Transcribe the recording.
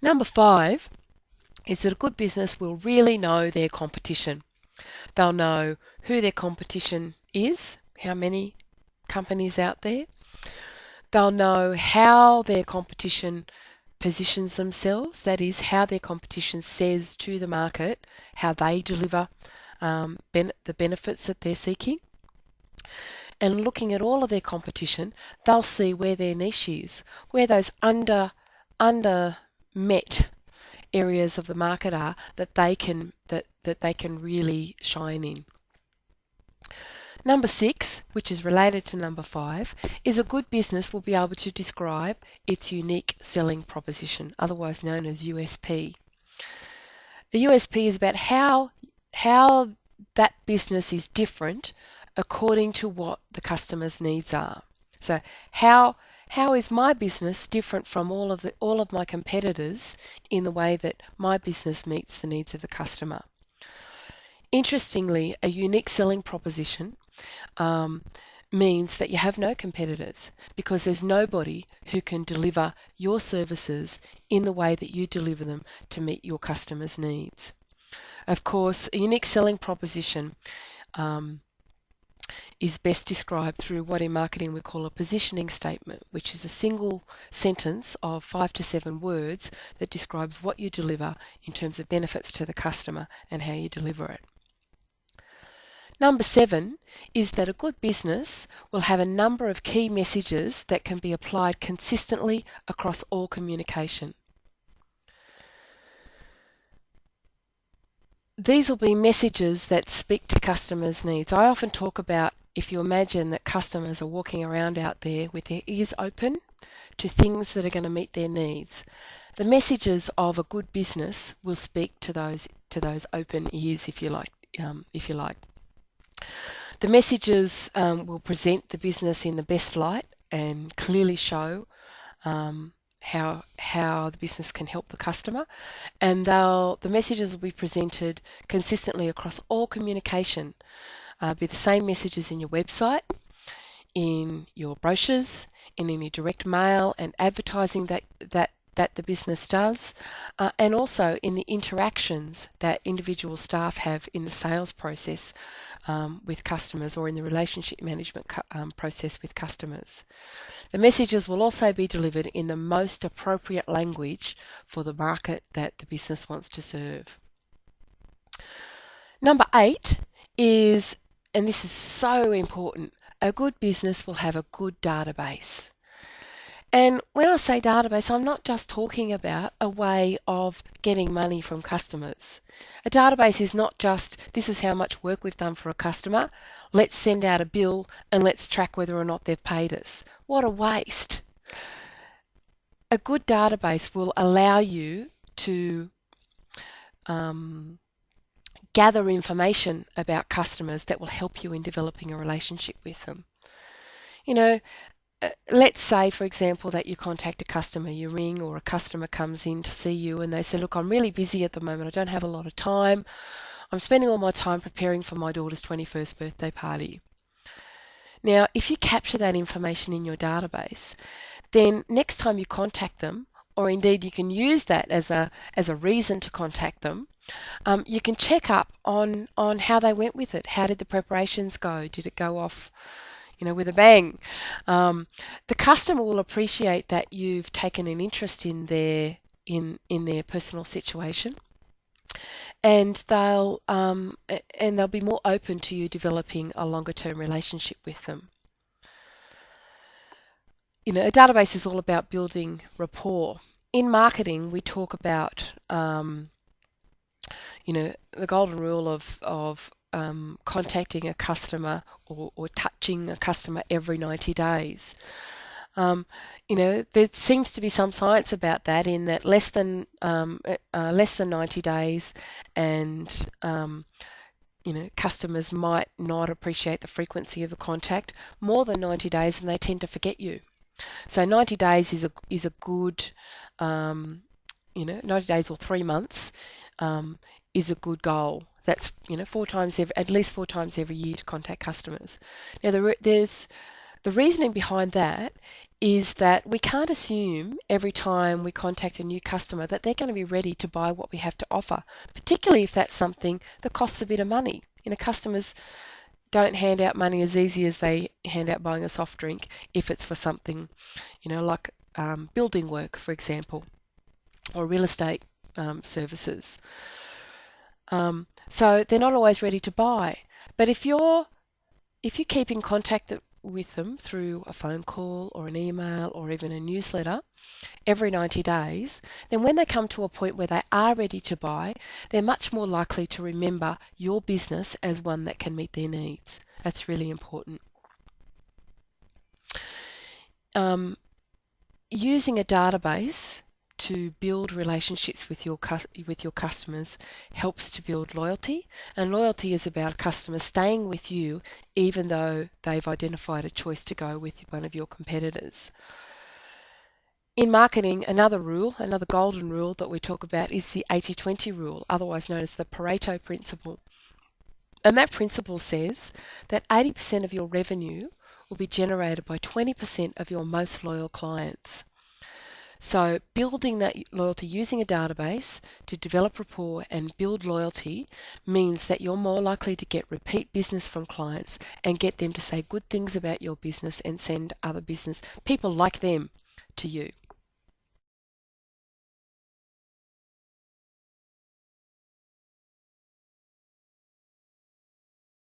Number 5 is that a good business will really know their competition. They'll know who their competition is, how many companies out there. They'll know how their competition positions themselves, that is, how their competition says to the market how they deliver the benefits that they're seeking. And looking at all of their competition, they'll see where their niche is, where those under met areas of the market are that they can really shine in. Number 6, which is related to number 5, is a good business will be able to describe its unique selling proposition, otherwise known as USP. The USP is about how that business is different according to what the customer's needs are. So how is my business different from all of my competitors in the way that my business meets the needs of the customer? Interestingly, a unique selling proposition means that you have no competitors because there's nobody who can deliver your services in the way that you deliver them to meet your customers' needs. Of course, a unique selling proposition is best described through what in marketing we call a positioning statement, which is a single sentence of 5 to 7 words that describes what you deliver in terms of benefits to the customer and how you deliver it. Number 7 is that a good business will have a number of key messages that can be applied consistently across all communication. These will be messages that speak to customers' needs. I often talk about, if you imagine that customers are walking around out there with their ears open to things that are going to meet their needs. The messages of a good business will speak to those open ears, if you like. The messages will present the business in the best light and clearly show how the business can help the customer, and the messages will be presented consistently across all communication. Be the same messages in your website, in your brochures, in any direct mail and advertising that the business does, and also in the interactions that individual staff have in the sales process with customers, or in the relationship management process with customers. The messages will also be delivered in the most appropriate language for the market that the business wants to serve. Number 8 is, and this is so important, a good business will have a good database. And when I say database, I'm not just talking about a way of getting money from customers. A database is not just, this is how much work we've done for a customer, let's send out a bill and let's track whether or not they've paid us. What a waste. A good database will allow you to gather information about customers that will help you in developing a relationship with them. You know, let's say, for example, that you contact a customer, you ring, or a customer comes in to see you and they say, look, I'm really busy at the moment, I don't have a lot of time, I'm spending all my time preparing for my daughter's 21st birthday party. Now, if you capture that information in your database, then next time you contact them, or indeed you can use that as a reason to contact them, you can check up on how they went with it. How did the preparations go? Did it go off with a bang? The customer will appreciate that you've taken an interest in their personal situation, and they'll be more open to you developing a longer-term relationship with them. A database is all about building rapport. In marketing, we talk about the golden rule of contacting a customer or touching a customer every 90 days. There seems to be some science about that, in that less than 90 days and customers might not appreciate the frequency of the contact. More than 90 days and they tend to forget you. So 90 days is a good 90 days or 3 months is a good goal. That's at least 4 times every year to contact customers. Now the reasoning behind that is that we can't assume every time we contact a new customer that they're going to be ready to buy what we have to offer, particularly if that's something that costs a bit of money. Customers don't hand out money as easy as they hand out buying a soft drink if it's for something, like building work, for example, or real estate services. So they're not always ready to buy. But if you keep in contact with them through a phone call or an email or even a newsletter every 90 days, then when they come to a point where they are ready to buy, they're much more likely to remember your business as one that can meet their needs. That's really important. Using a database to build relationships with your customers helps to build loyalty, and loyalty is about customers staying with you even though they've identified a choice to go with one of your competitors. In marketing, another golden rule that we talk about is the 80-20 rule, otherwise known as the Pareto principle. And that principle says that 80% of your revenue will be generated by 20% of your most loyal clients. So building that loyalty using a database to develop rapport and build loyalty means that you're more likely to get repeat business from clients and get them to say good things about your business and send other business people like them to you.